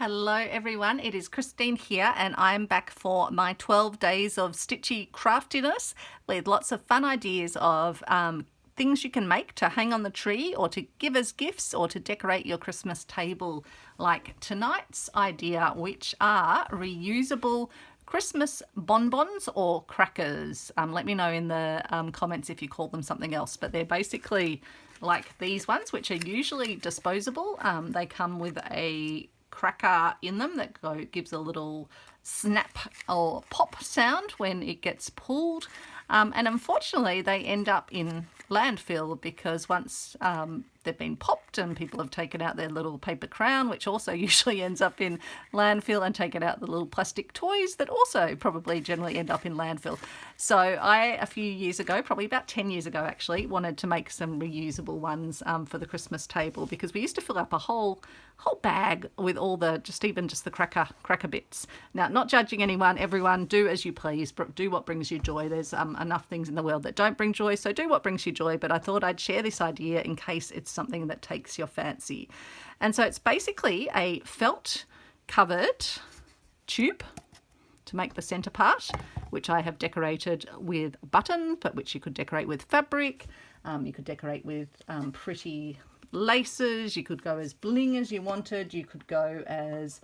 Hello everyone, it is Christine here and I'm back for my 12 days of stitchy craftiness with lots of fun ideas of things you can make to hang on the tree or to give as gifts or to decorate your Christmas table, like tonight's idea, which are reusable Christmas bonbons or crackers. Let me know in the comments if you call them something else, but they're basically like these ones, which are usually disposable. They come with a cracker in them that gives a little snap or pop sound when it gets pulled, and unfortunately they end up in landfill because once they've been popped and people have taken out their little paper crown, which also usually ends up in landfill, and taken out the little plastic toys that also probably generally end up in landfill. So I, a few years ago, probably about 10 years ago actually, wanted to make some reusable ones for the Christmas table, because we used to fill up a whole bag with all the just the cracker bits. Now, not judging anyone, everyone, do as you please, do what brings you joy. There's enough things in the world that don't bring joy, so do what brings you joy. But I thought I'd share this idea in case it's something that takes your fancy. And so it's basically a felt covered tube to make the center part, which I have decorated with button, but which you could decorate with fabric. You could decorate with pretty laces. You could go as bling as you wanted. You could go as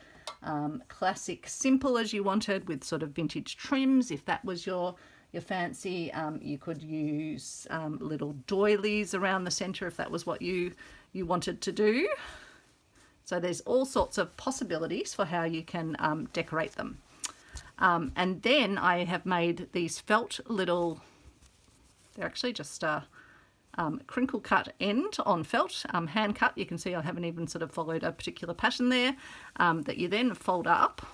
classic simple as you wanted, with sort of vintage trims if that was your fancy. You could use little doilies around the center if that was what you wanted to do. So there's all sorts of possibilities for how you can decorate them. And then I have made these felt little, they're actually just crinkle cut end on felt, hand cut. You can see I haven't even sort of followed a particular pattern there, that you then fold up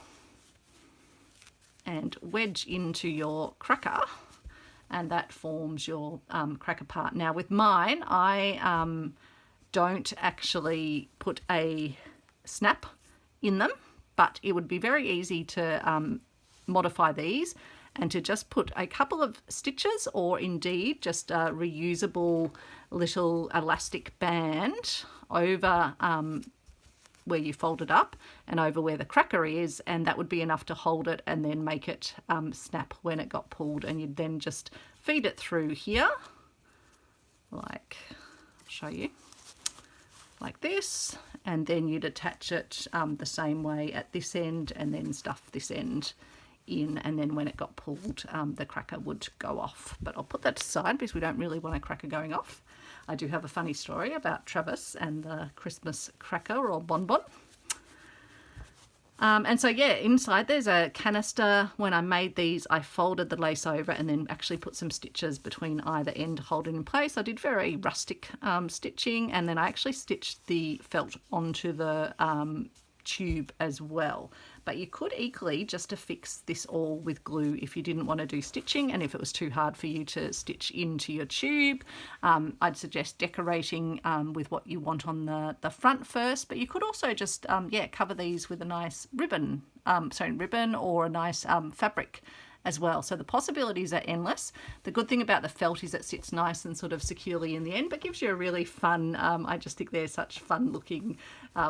and wedge into your cracker, and that forms your cracker part. Now with mine, I don't actually put a snap in them, but it would be very easy to modify these and to just put a couple of stitches, or indeed just a reusable little elastic band over where you fold it up and over where the cracker is, and that would be enough to hold it and then make it snap when it got pulled. And you'd then just feed it through here, like, I'll show you, like this, and then you'd attach it the same way at this end and then stuff this end in, and then when it got pulled the cracker would go off. But I'll put that aside because we don't really want a cracker going off. I do have a funny story about Travis and the Christmas cracker or bonbon. And so yeah, inside there's a canister. When I made these, I folded the lace over and then actually put some stitches between either end to hold it in place. I did very rustic stitching, and then I actually stitched the felt onto the tube as well. But you could equally just affix this all with glue if you didn't want to do stitching, and if it was too hard for you to stitch into your tube. I'd suggest decorating with what you want on the front first, but you could also just cover these with a nice ribbon or a nice fabric as well. So the possibilities are endless. The good thing about the felt is it sits nice and sort of securely in the end, but gives you a really fun, I just think they're such fun looking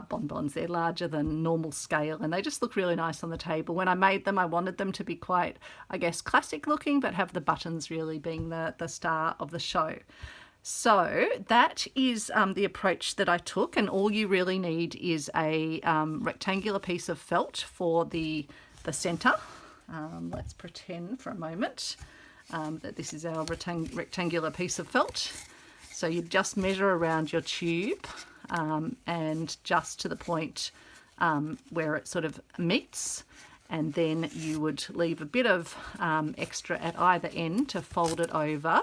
bonbons. They're larger than normal scale and they just look really nice on the table. When I made them, I wanted them to be quite, I guess, classic looking, but have the buttons really being the star of the show. So that is the approach that I took, and all you really need is a rectangular piece of felt for the center. Let's pretend for a moment that this is our rectangular piece of felt. So you just measure around your tube and just to the point where it sort of meets, and then you would leave a bit of extra at either end to fold it over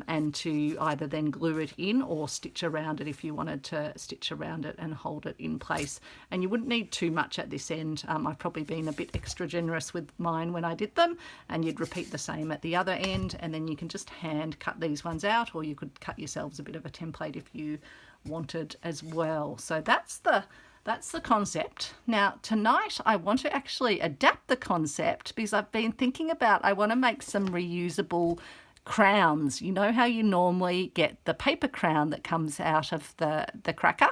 and to either then glue it in or stitch around it if you wanted to stitch around it and hold it in place. And you wouldn't need too much at this end. I've probably been a bit extra generous with mine when I did them, and you'd repeat the same at the other end, and then you can just hand cut these ones out, or you could cut yourselves a bit of a template if you wanted as well. So that's the concept. Now tonight I want to actually adapt the concept, because I've been thinking about, I want to make some reusable crowns. You know how you normally get the paper crown that comes out of the cracker,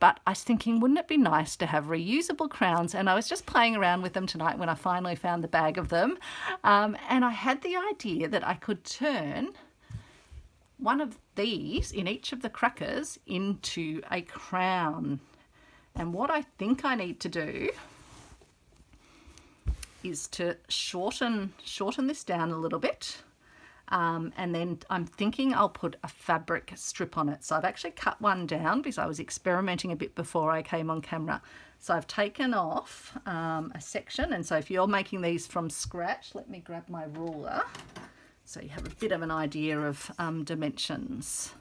But I was thinking, wouldn't it be nice to have reusable crowns? And I was just playing around with them tonight when I finally found the bag of them. And I had the idea that I could turn one of these in each of the crackers into a crown. And what I think I need to do is to shorten this down a little bit. And then I'm thinking I'll put a fabric strip on it. So I've actually cut one down because I was experimenting a bit before I came on camera. So I've taken off a section. And so if you're making these from scratch, let me grab my ruler so you have a bit of an idea of dimensions.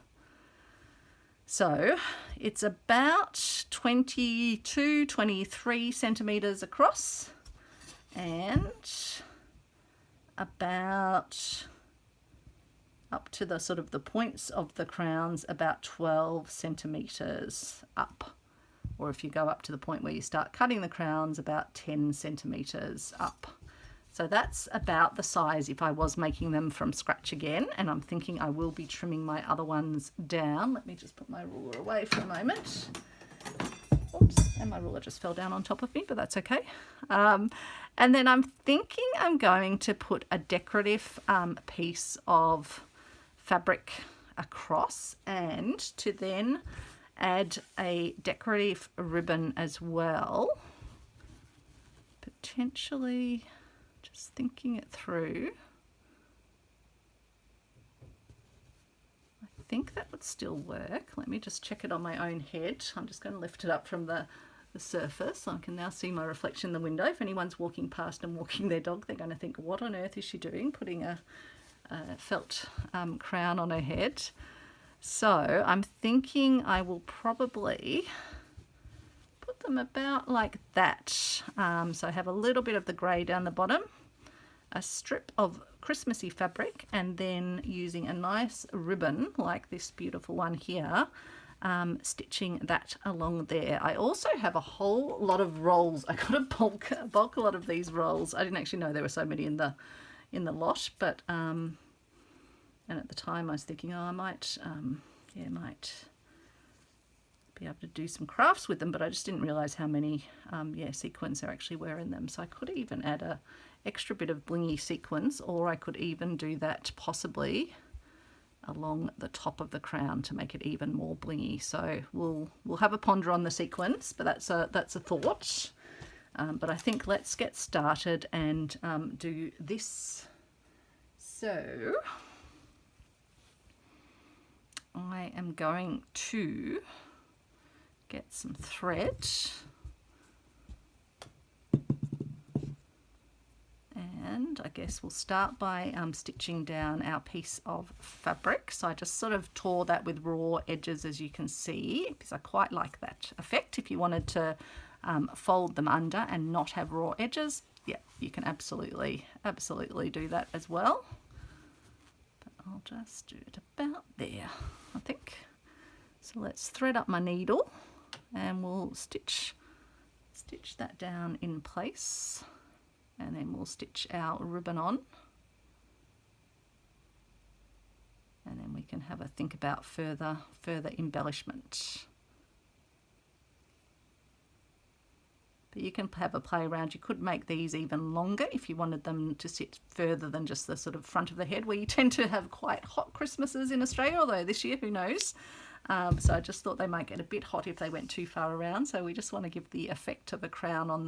So it's about 22, 23 centimetres across and about up to the sort of the points of the crowns about 12 centimetres up. Or if you go up to the point where you start cutting the crowns, about 10 centimetres up. So that's about the size if I was making them from scratch again, and I'm thinking I will be trimming my other ones down. Let me just put my ruler away for a moment. Oops, and my ruler just fell down on top of me, but that's okay. And then I'm thinking I'm going to put a decorative piece of fabric across and to then add a decorative ribbon as well. Potentially, just thinking it through, I think that would still work. Let me just check it on my own head. I'm just going to lift it up from the surface. I can now see my reflection in the window. If anyone's walking past and walking their dog, they're going to think, what on earth is she doing, putting a felt crown on her head? So I'm thinking I will probably put them about like that. So I have a little bit of the grey down the bottom, a strip of Christmassy fabric, and then using a nice ribbon like this beautiful one here, stitching that along there. I also have a whole lot of rolls. I got a bulk a lot of these rolls. I didn't actually know there were so many in the lot, but and at the time I was thinking, oh, I might be able to do some crafts with them, but I just didn't realize how many sequins there actually were in them. So I could even add a extra bit of blingy sequins, or I could even do that possibly along the top of the crown to make it even more blingy. So we'll have a ponder on the sequins, but that's a thought. But I think let's get started and do this. So I am going to get some thread and I guess we'll start by stitching down our piece of fabric. So I just sort of tore that with raw edges, as you can see, because I quite like that effect. If you wanted to fold them under and not have raw edges, yeah, you can absolutely do that as well. But I'll just do it about there, I think. So let's thread up my needle and we'll stitch that down in place, and then we'll stitch our ribbon on, and then we can have a think about further embellishment. But you can have a play around. You could make these even longer if you wanted them to sit further than just the sort of front of the head, where you tend to have quite hot Christmases in Australia, although this year, who knows. So I just thought they might get a bit hot if they went too far around. So we just want to give the effect of a crown on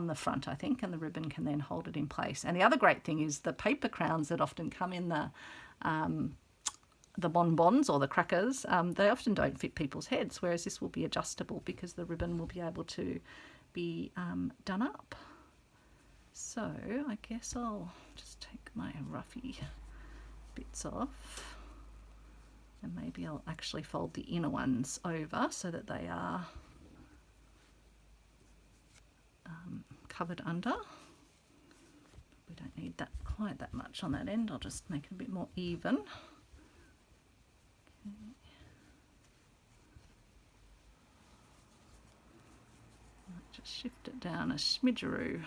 the front, I think, and the ribbon can then hold it in place. And the other great thing is the paper crowns that often come in the bonbons or the crackers, they often don't fit people's heads, whereas this will be adjustable because the ribbon will be able to be done up. So I guess I'll just take my roughy bits off, and maybe I'll actually fold the inner ones over so that they are covered under. We don't need that quite that much on that end. I'll just make it a bit more even. Okay. Just shift it down a smidgeroo.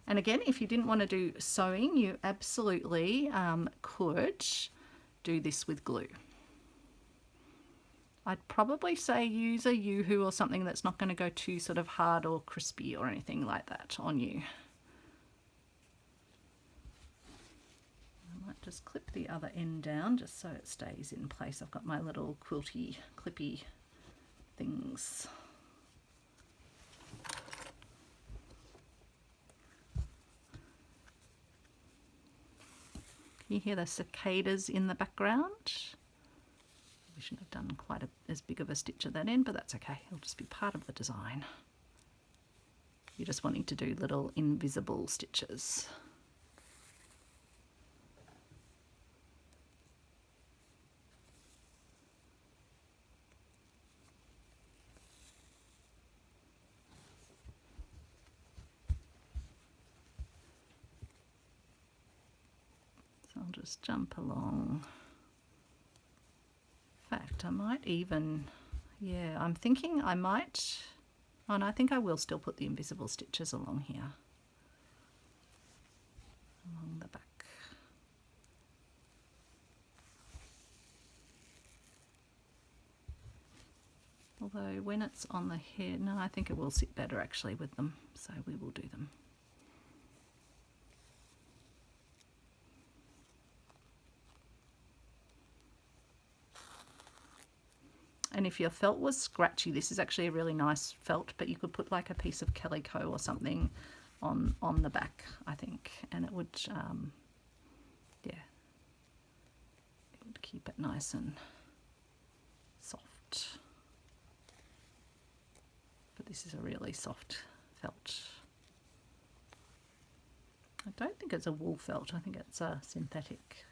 And again, if you didn't want to do sewing, you absolutely could do this with glue. I'd probably say use a Yoo-hoo or something that's not going to go too sort of hard or crispy or anything like that on you. I might just clip the other end down just so it stays in place. I've got my little quilty clippy things. Can you hear the cicadas in the background? We shouldn't have done quite as big of a stitch at that end, but that's okay. It'll just be part of the design. You're just wanting to do little invisible stitches. So I'll just jump along. In fact, I might even, yeah, I'm thinking I might, oh no, I think I will still put the invisible stitches along here, along the back. Although when it's on the hair, no, I think it will sit better actually with them, so we will do them. And if your felt was scratchy, this is actually a really nice felt, but you could put like a piece of calico or something on the back, I think, and it would, yeah, it would keep it nice and soft. But this is a really soft felt. I don't think it's a wool felt, I think it's a synthetic.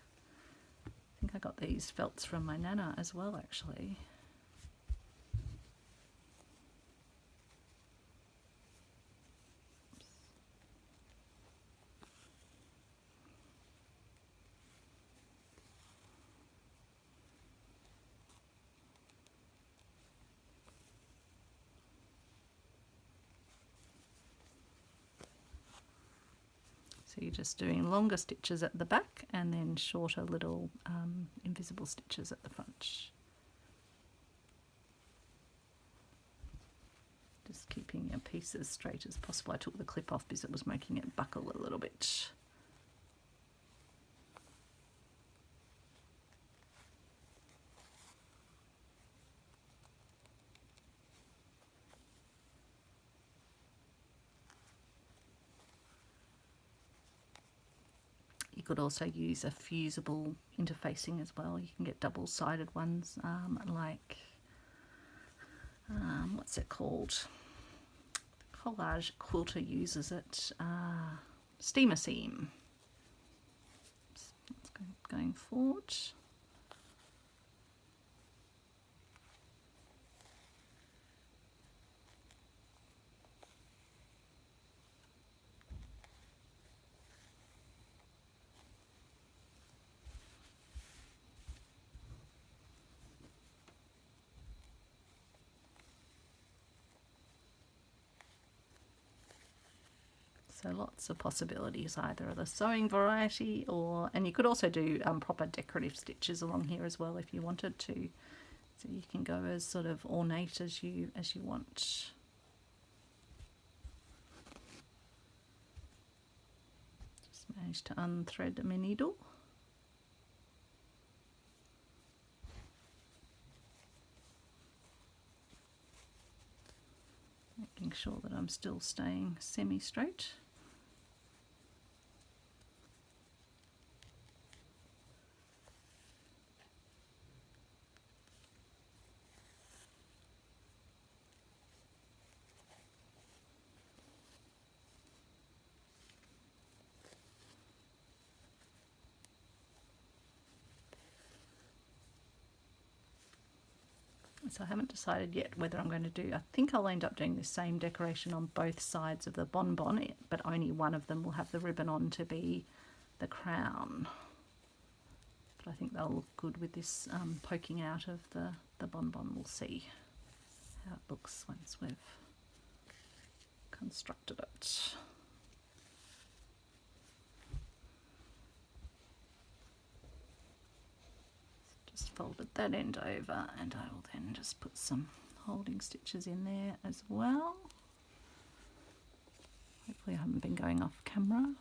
I think I got these felts from my nana as well, actually. So you're just doing longer stitches at the back and then shorter little invisible stitches at the front. Just keeping your piece as straight as possible. I took the clip off because it was making it buckle a little bit. You could also use a fusible interfacing as well. You can get double-sided ones, like, what's it called? Collage Quilter uses it. Steamer seam. That's going forward. So lots of possibilities, either the sewing variety or, and you could also do proper decorative stitches along here as well if you wanted to. So you can go as sort of ornate as you want. Just managed to unthread my needle. Making sure that I'm still staying semi-straight. So I haven't decided yet whether I'm going to do, I think I'll end up doing the same decoration on both sides of the bonbon, but only one of them will have the ribbon on to be the crown. But I think they'll look good with this poking out of the bonbon. We'll see how it looks once we've constructed it. Just folded that end over, and I will then just put some holding stitches in there as well. Hopefully I haven't been going off camera.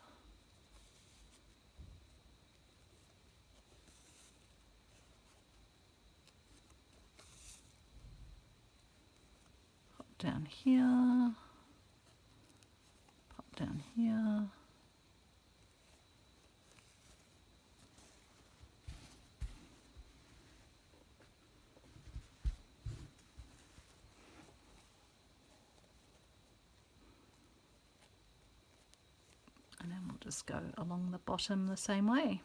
Pop down here, pop down here. And then we'll just go along the bottom the same way.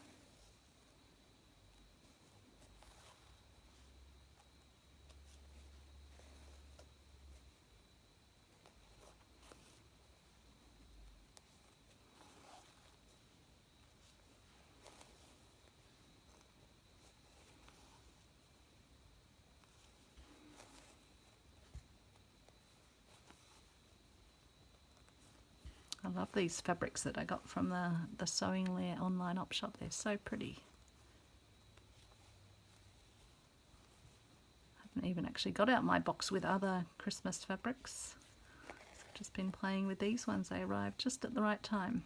I love these fabrics that I got from the Sewing Lair online op shop. They're so pretty. I haven't even actually got out my box with other Christmas fabrics. I've just been playing with these ones. They arrived just at the right time.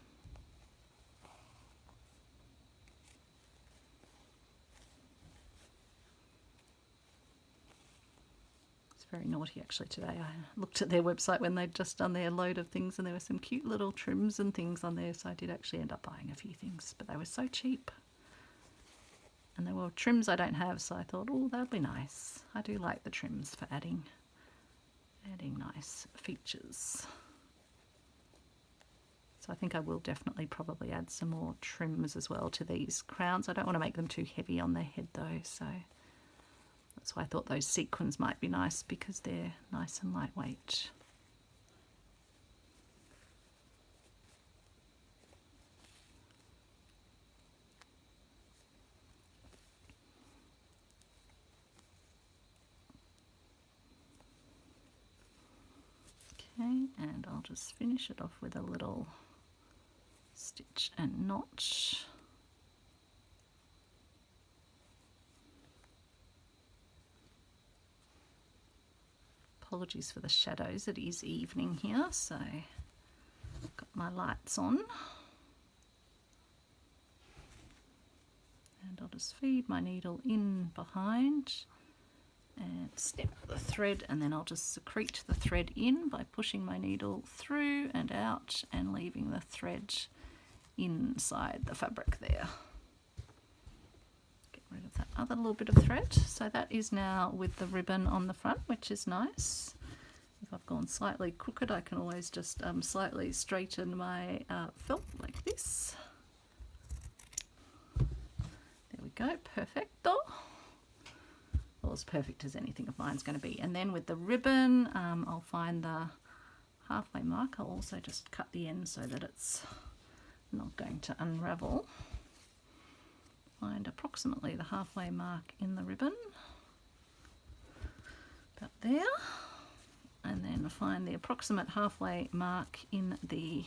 Very naughty actually today. I looked at their website when they'd just done their load of things, and there were some cute little trims and things on there, so I did actually end up buying a few things, but they were so cheap. And they were trims I don't have, so I thought, oh, that'd be nice. I do like the trims for adding nice features. So I think I will definitely probably add some more trims as well to these crowns. I don't want to make them too heavy on their head though, so that's why I thought those sequins might be nice, because they're nice and lightweight. Okay, and I'll just finish it off with a little stitch and notch. Apologies for the shadows, it is evening here, so I've got my lights on. And I'll just feed my needle in behind and snip the thread, and then I'll just secrete the thread in by pushing my needle through and out and leaving the thread inside the fabric there. Rid of that other little bit of thread. So that is now with the ribbon on the front, which is nice. If I've gone slightly crooked, I can always just slightly straighten my felt like this. There we go, perfecto. Well, as perfect as anything of mine's going to be. And then with the ribbon, I'll find the halfway mark. I'll also just cut the end so that it's not going to unravel. Find approximately the halfway mark in the ribbon, about there, and then find the approximate halfway mark in the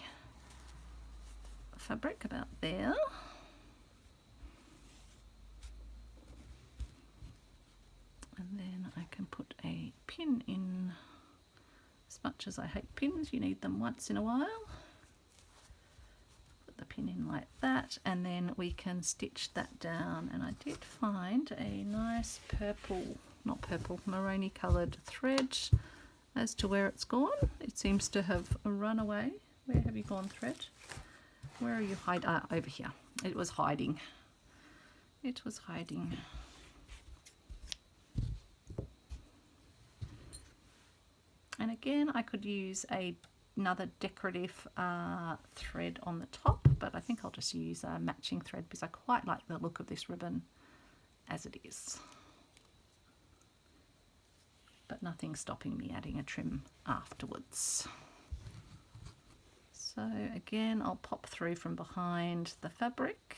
fabric, about there. And then I can put a pin in. As much as I hate pins, you need them once in a while. The pin in like that, and then we can stitch that down. And I did find a nice purple, not purple, maroony coloured thread. As to where it's gone, it seems to have run away. Where have you gone, thread? Where are you hiding? Ah, over here. It was hiding. It was hiding. And again, I could use another decorative thread on the top, but I think I'll just use a matching thread because I quite like the look of this ribbon as it is. But nothing stopping me adding a trim afterwards. So again, I'll pop through from behind the fabric.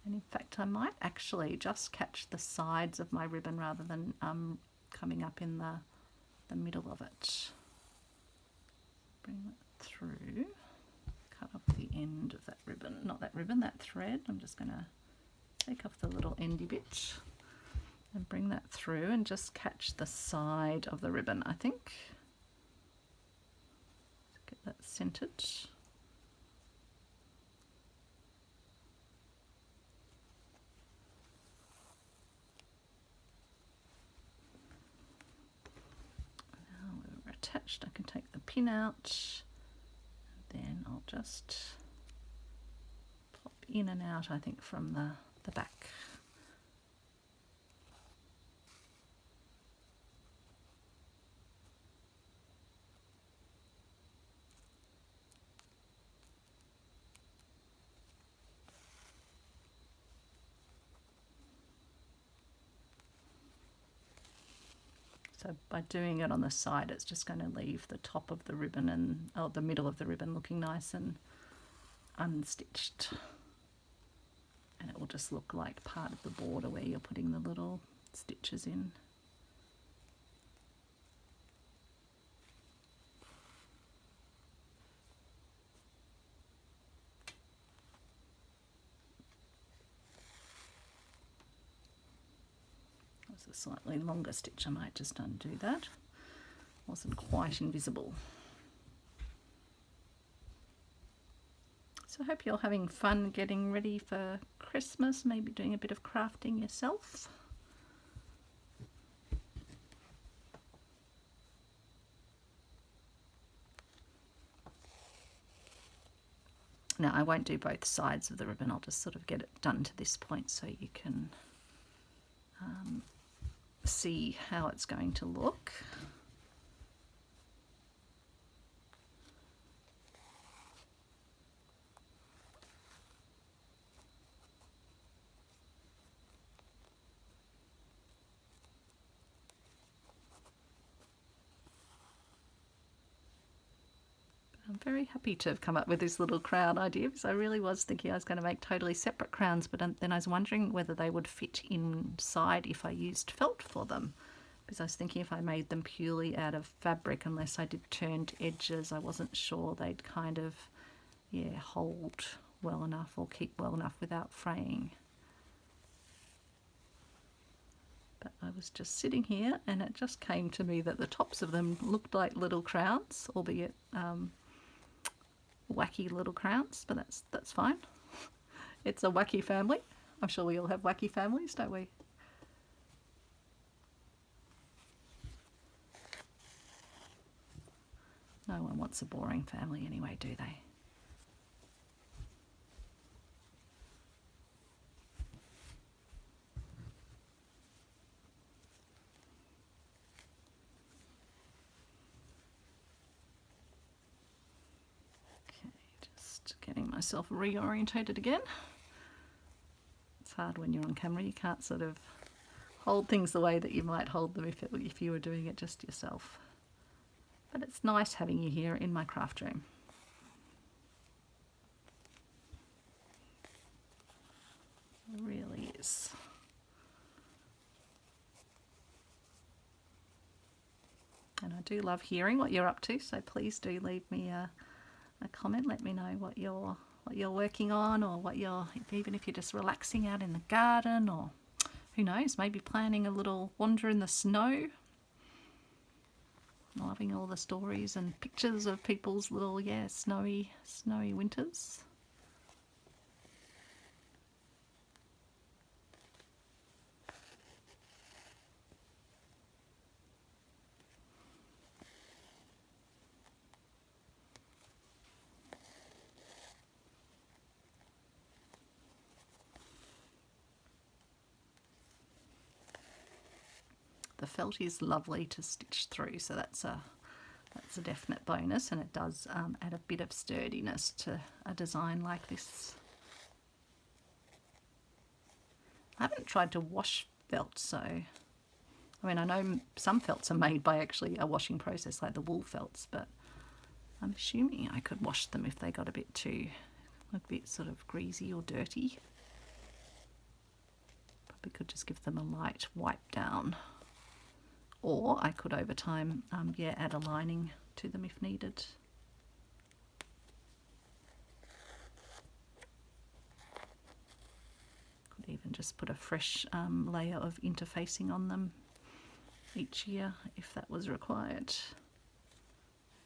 And in fact, I might actually just catch the sides of my ribbon rather than coming up in the middle of it. Bring it through, cut off the end of that ribbon, not that ribbon, that thread. I'm just going to take off the little endy bit and bring that through and just catch the side of the ribbon, I think. Get that centered. Now we're attached, I can take the pin out, and then I'll just pop in and out, I think, from the back. So by doing it on the side, it's just going to leave the top of the ribbon and the middle of the ribbon looking nice and unstitched. And it will just look like part of the border where you're putting the little stitches in. A slightly longer stitch, I might just undo that. Wasn't quite invisible. So I hope you're having fun getting ready for Christmas, maybe doing a bit of crafting yourself. Now I won't do both sides of the ribbon, I'll just sort of get it done to this point so you can see how it's going to look. I'm very happy to have come up with this little crown idea, because I really was thinking I was going to make totally separate crowns, but then I was wondering whether they would fit inside if I used felt for them, because I was thinking if I made them purely out of fabric, unless I did turned edges, I wasn't sure they'd kind of, yeah, hold well enough or keep well enough without fraying. But I was just sitting here and it just came to me that the tops of them looked like little crowns, albeit wacky little crowns, but that's fine. It's a wacky family. I'm sure we all have wacky families, don't we? No one wants a boring family anyway, do they? Getting myself reorientated again. It's hard when you're on camera, you can't sort of hold things the way that you might hold them if you were doing it just yourself. But it's nice having you here in my craft room. It really is. And I do love hearing what you're up to, so please do leave me a comment. Let me know what you're working on, or even if you're just relaxing out in the garden, or who knows, maybe planning a little wander in the snow. I'm loving all the stories and pictures of people's little snowy winters. The felt is lovely to stitch through, so that's a definite bonus, and it does add a bit of sturdiness to a design like this. I haven't tried to wash felt, so I mean, I know some felts are made by actually a washing process like the wool felts, but I'm assuming I could wash them if they got a bit sort of greasy or dirty. Probably could just give them a light wipe down. Or I could over time, add a lining to them if needed. just put a fresh layer of interfacing on them each year if that was required.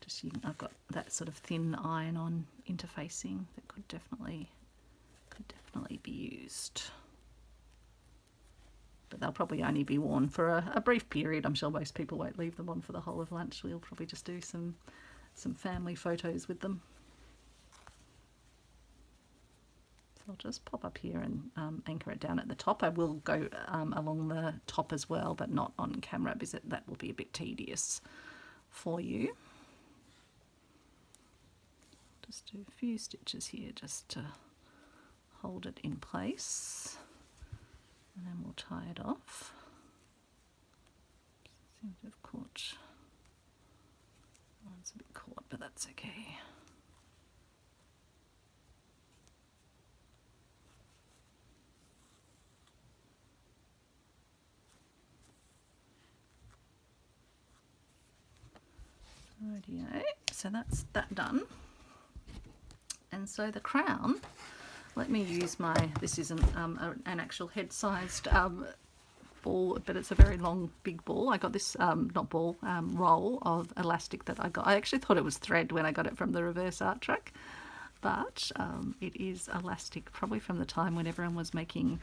Just I've got that sort of thin iron-on interfacing that could definitely be used. But they'll probably only be worn for a brief period. I'm sure most people won't leave them on for the whole of lunch. We'll probably just do some family photos with them. So I'll just pop up here and anchor it down at the top. I will go along the top as well, but not on camera because that will be a bit tedious for you. Just do a few stitches here just to hold it in place, and then we'll tie it off. Seems to have caught. Oh, it's a bit caught, but that's okay. Rightio, so that's that done. And so the crown, let me use this isn't an actual head-sized ball, but it's a very long, big ball. I got this, roll of elastic that I got. I actually thought it was thread when I got it from the Reverse Art Track, but it is elastic, probably from the time when everyone was making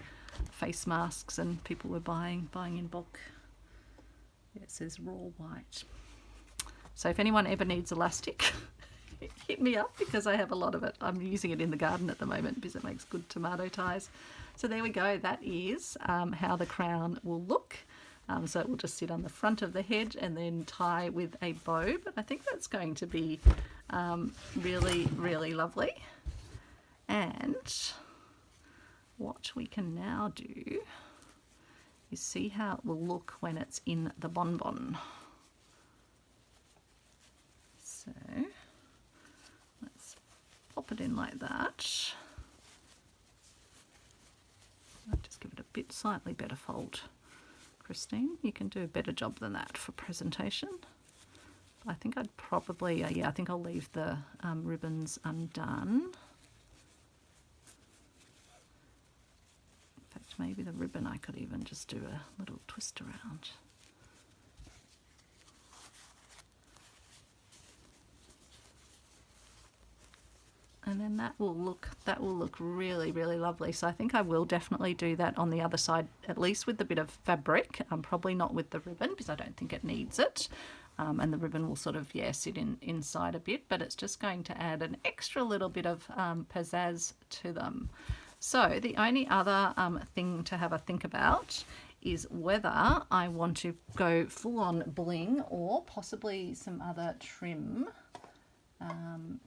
face masks and people were buying in bulk. Yeah, it says raw white. So if anyone ever needs elastic, hit me up because I have a lot of it. I'm using it in the garden at the moment because it makes good tomato ties. So there we go. That is how the crown will look. So it will just sit on the front of the head and then tie with a bow. But I think that's going to be really, really lovely. And what we can now do is see how it will look when it's in the bonbon. So let's pop it in like that. I'll just give it a bit slightly better fold. Christine, you can do a better job than that for presentation. I think I'd probably, I think I'll leave the ribbons undone. In fact, maybe the ribbon I could even just do a little twist around. And then that will look really, really lovely. So I think I will definitely do that on the other side, at least with the bit of fabric. Probably not with the ribbon because I don't think it needs it. And the ribbon will sort of, sit inside a bit, but it's just going to add an extra little bit of pizzazz to them. So the only other thing to have a think about is whether I want to go full on bling or possibly some other trim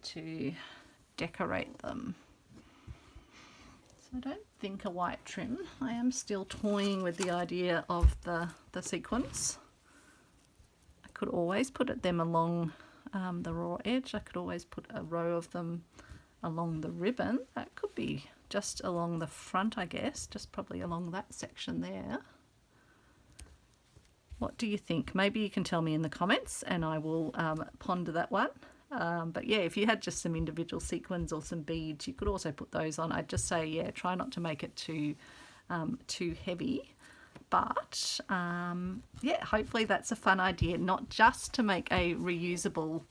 to decorate them. So I don't think a white trim. I am still toying with the idea of the sequins. I could always put them along the raw edge. I could always put a row of them along the ribbon. That could be just along the front, I guess, just probably along that section there. What do you think? Maybe you can tell me in the comments and I will ponder that one. But yeah, if you had just some individual sequins or some beads, you could also put those on. I'd just say, try not to make it too heavy. But hopefully that's a fun idea, not just to make a reusable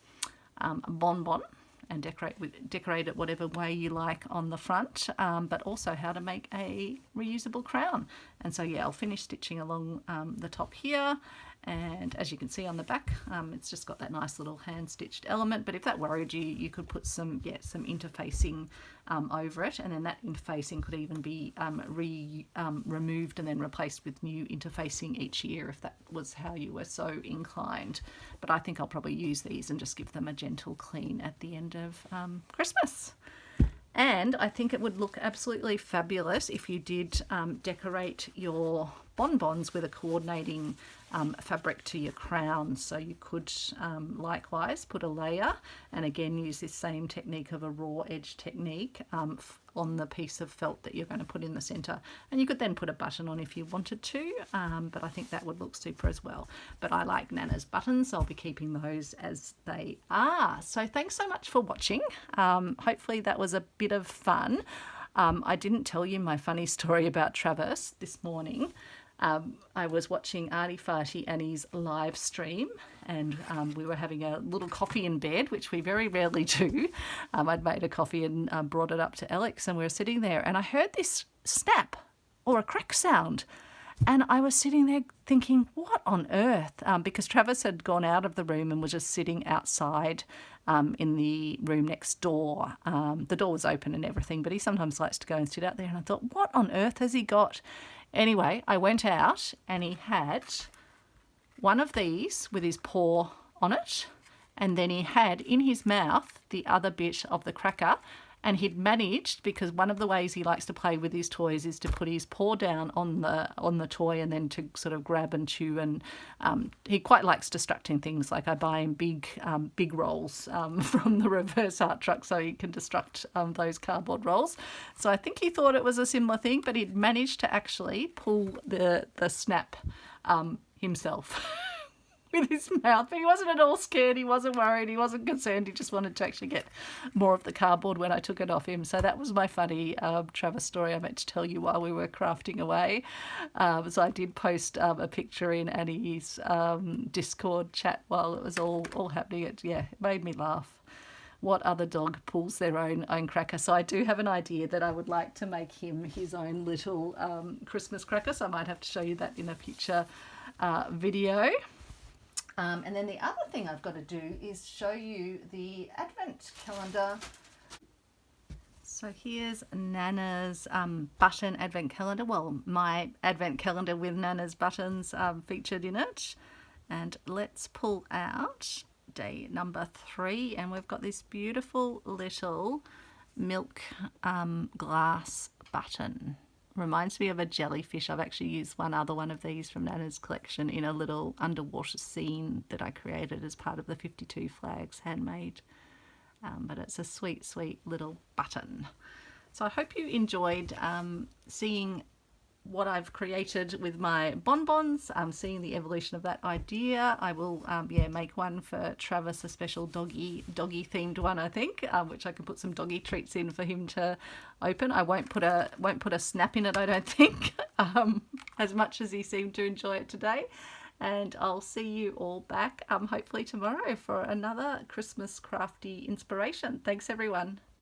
bonbon and decorate it whatever way you like on the front, but also how to make a reusable crown. And so I'll finish stitching along the top here. And as you can see on the back, it's just got that nice little hand-stitched element. But if that worried you, you could put some interfacing over it, and then that interfacing could even be removed and then replaced with new interfacing each year if that was how you were so inclined. But I think I'll probably use these and just give them a gentle clean at the end of Christmas. And I think it would look absolutely fabulous if you did decorate your bonbons with a coordinating fabric to your crown. So you could likewise put a layer and again use this same technique of a raw edge technique on the piece of felt that you're going to put in the center, and you could then put a button on if you wanted to, but I think that would look super as well. But I like Nana's buttons, so I'll be keeping those as they are. So thanks so much for watching. Hopefully that was a bit of fun. I didn't tell you my funny story about Travis this morning. I was watching Artie Farty Annie's live stream, and we were having a little coffee in bed, which we very rarely do. I'd made a coffee and brought it up to Alex, and we were sitting there, and I heard this snap or a crack sound. And I was sitting there thinking, what on earth? Because Travis had gone out of the room and was just sitting outside in the room next door. The door was open and everything, but he sometimes likes to go and sit out there. And I thought, what on earth has he got? Anyway, I went out and he had one of these with his paw on it. And then he had in his mouth the other bit of the cracker. And he'd managed, because one of the ways he likes to play with his toys is to put his paw down on the toy and then to sort of grab and chew. And he quite likes distracting things. Like I buy him big rolls from the reverse art truck so he can destruct those cardboard rolls. So I think he thought it was a similar thing, but he'd managed to actually pull the snap himself. With his mouth, but he wasn't at all scared, he wasn't worried, he wasn't concerned, he just wanted to actually get more of the cardboard when I took it off him. So that was my funny Travis story I meant to tell you while we were crafting away. So I did post a picture in Annie's Discord chat while it was all happening. It made me laugh. What other dog pulls their own cracker? So I do have an idea that I would like to make him his own little Christmas cracker, so I might have to show you that in a future video. And then the other thing I've got to do is show you the advent calendar. So here's Nana's button advent calendar. Well, my advent calendar with Nana's buttons featured in it. And let's pull out day number 3. And we've got this beautiful little milk glass button. Reminds me of a jellyfish. I've actually used one other one of these from Nana's collection in a little underwater scene that I created as part of the 52 flags handmade. But it's a sweet, sweet little button. So I hope you enjoyed seeing what I've created with my bonbons, seeing the evolution of that idea. I will make one for Travis, a special doggy themed one, I think, which I can put some doggy treats in for him to open. I won't put a snap in it, I don't think, as much as he seemed to enjoy it today. And I'll see you all back hopefully tomorrow for another Christmas crafty inspiration. Thanks everyone.